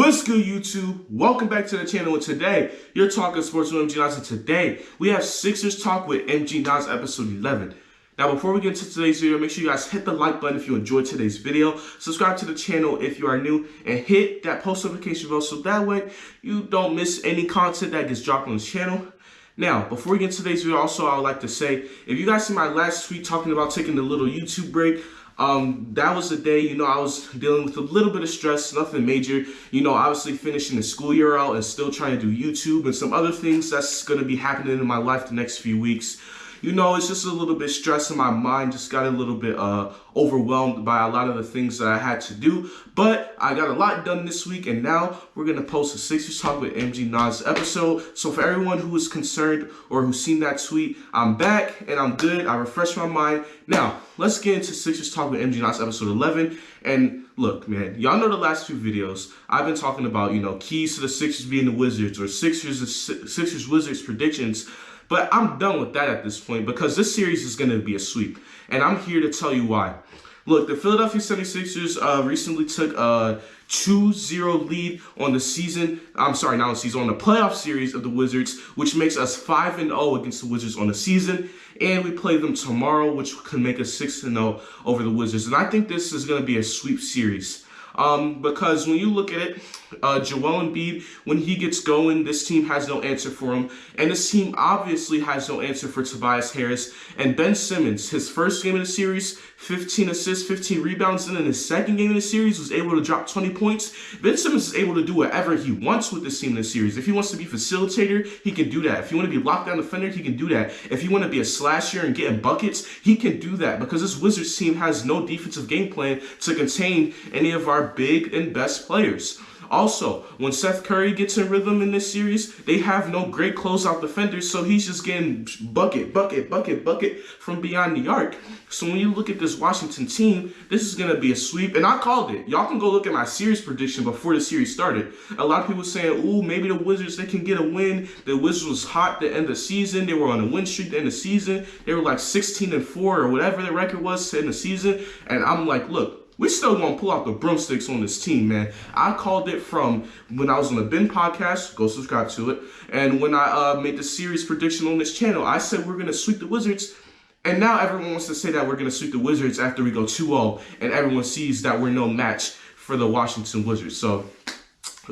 What's good, YouTube? Welcome back to the channel, and today you're talking sports with MG NAS, and today we have Sixers talk with MG NAS episode 11. Now, before we get into today's video, make sure you guys hit the like button if you enjoyed today's video, subscribe to the channel if you are new, and hit that post notification bell so that way you don't miss any content that gets dropped on this channel. Now, before we get into today's video, also I would like to say, if you guys see my last tweet talking about taking a little YouTube break, that was the day, I was dealing with a little bit of stress, nothing major, obviously finishing the school year out and still trying to do YouTube and some other things that's going to be happening in my life the next few weeks. It's just a little bit stress in my mind, just got a little bit overwhelmed by a lot of the things that I had to do, but I got a lot done this week, and now we're going to post a Sixers Talk with MG NAS episode. So for everyone who is concerned or who's seen that tweet, I'm back and I'm good. I refreshed my mind. Now, let's get into Sixers Talk with MG NAS episode 11. And look, man, y'all know the last few videos, I've been talking about, keys to the Sixers being the Wizards or Sixers Wizards predictions. But I'm done with that at this point because this series is going to be a sweep. And I'm here to tell you why. Look, the Philadelphia 76ers recently took a 2-0 lead on the season. I'm sorry, not on the season, on the playoff series of the Wizards, which makes us 5-0 against the Wizards on the season. And we play them tomorrow, which can make us 6-0 over the Wizards. And I think this is going to be a sweep series. Because when you look at it, Joel Embiid, when he gets going, this team has no answer for him. And this team obviously has no answer for Tobias Harris. And Ben Simmons, his first game of the series, 15 assists, 15 rebounds. And in his second game of the series, was able to drop 20 points. Ben Simmons is able to do whatever he wants with this team in the series. If he wants to be facilitator, he can do that. If you want to be lockdown defender, he can do that. If you want to be a slasher and getting buckets, he can do that. Because this Wizards team has no defensive game plan to contain any of our big and best players. Also, when Seth Curry gets in rhythm in this series, they have no great closeout defenders, so he's just getting bucket from beyond the arc. So when you look at this Washington team, this is going to be a sweep, and I called it. Y'all can go look at my series prediction before the series started. A lot of people saying, ooh, maybe the Wizards, they can get a win. The Wizards was hot at the end of the season. They were on a win streak at the end of the season. They were like 16-4 or whatever the record was to end the season, and I'm like, look, we still gonna pull out the broomsticks on this team, man. I called it from when I was on the Ben podcast. Go subscribe to it. And when I made the series prediction on this channel, I said we're gonna sweep the Wizards. And now everyone wants to say that we're gonna sweep the Wizards after we go 2-0, and everyone sees that we're no match for the Washington Wizards. So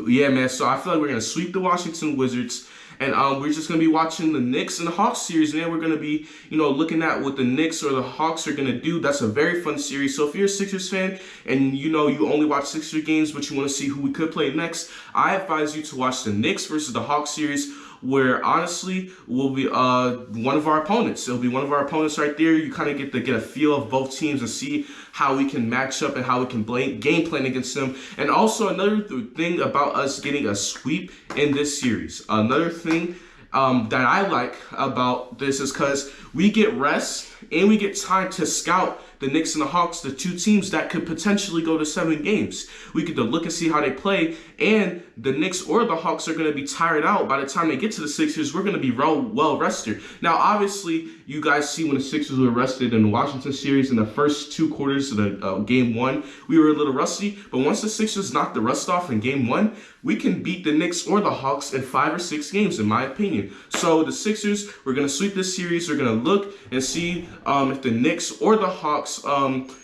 yeah, man. So I feel like we're gonna sweep the Washington Wizards. And we're just going to be watching the Knicks and the Hawks series. And then we're going to be, looking at what the Knicks or the Hawks are going to do. That's a very fun series. So if you're a Sixers fan and you only watch Sixers games, but you want to see who we could play next, I advise you to watch the Knicks versus the Hawks series, where honestly will be one of our opponents. It'll be one of our opponents right there. You kind of get to get a feel of both teams and see how we can match up and how we can game plan against them. And also another thing about us getting a sweep in this series. Another thing that I like about this is because we get rest and we get time to scout the Knicks and the Hawks, the two teams that could potentially go to 7 games. We get to look and see how they play, and the Knicks or the Hawks are going to be tired out. By the time they get to the Sixers, we're going to be well rested. Now, obviously, you guys see when the Sixers were rested in the Washington series in the first 2 quarters of the game 1, we were a little rusty. But once the Sixers knocked the rust off in game 1, we can beat the Knicks or the Hawks in 5 or 6 games, in my opinion. So the Sixers, we're going to sweep this series. We're going to look and see if the Knicks or the Hawks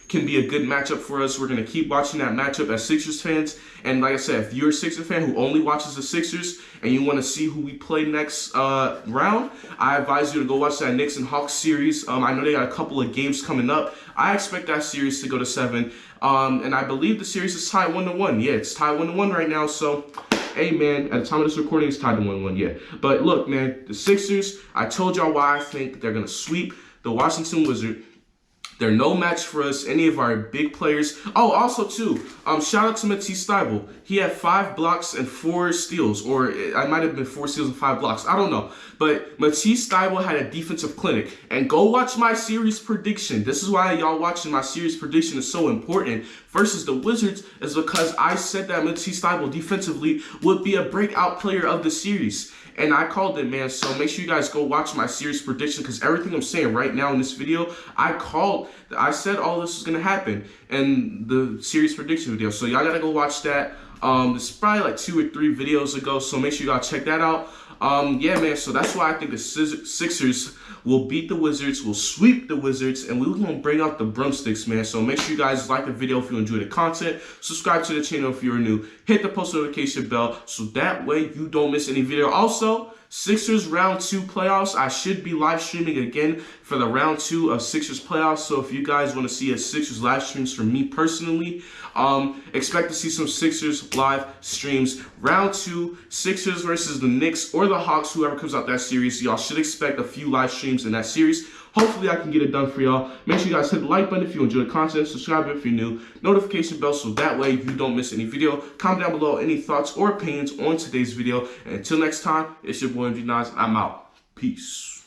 can be a good matchup for us. We're going to keep watching that matchup as Sixers fans. And like I said, if you're a Sixers fan who only watches the Sixers and you want to see who we play next round, I advise you to go watch that Knicks and Hawks series. I know they got a couple of games coming up. I expect that series to go to 7. And I believe the series is tied 1-1. Yeah, it's tied 1-1 right now. So, hey, man, at the time of this recording, it's tied to 1-1, yeah. But look, man, the Sixers, I told y'all why I think they're going to sweep the Washington Wizards. They're no match for us, any of our big players. Oh, also, too, shout out to Matisse Thybulle. He had 5 blocks and 4 steals, or I might have been 4 steals and 5 blocks. I don't know. But Matisse Thybulle had a defensive clinic. And go watch my series prediction. This is why y'all watching my series prediction is so important versus the Wizards, is because I said that Matisse Thybulle defensively would be a breakout player of the series. And I called it, man. So make sure you guys go watch my series prediction, because everything I'm saying right now in this video, I said all this was going to happen in the series prediction video. So y'all got to go watch that. It's probably like 2 or 3 videos ago, so make sure you guys check that out. Yeah, man, so that's why I think the Sixers will beat the Wizards, will sweep the Wizards, and we're going to bring out the broomsticks, man. So make sure you guys like the video if you enjoy the content. Subscribe to the channel if you're new. Hit the post notification bell so that way you don't miss any video. Also, Sixers round 2 playoffs. I should be live streaming again for the round 2 of Sixers playoffs. So if you guys want to see a Sixers live streams from me personally, expect to see some Sixers live streams. Round 2, Sixers versus the Knicks or the Hawks, whoever comes out that series. Y'all should expect a few live streams in that series. Hopefully I can get it done for y'all. Make sure you guys hit the like button if you enjoy the content. Subscribe if you're new. Notification bell so that way you don't miss any video. Comment down below any thoughts or opinions on today's video. And until next time, it's your boy MG Nas. I'm out. Peace.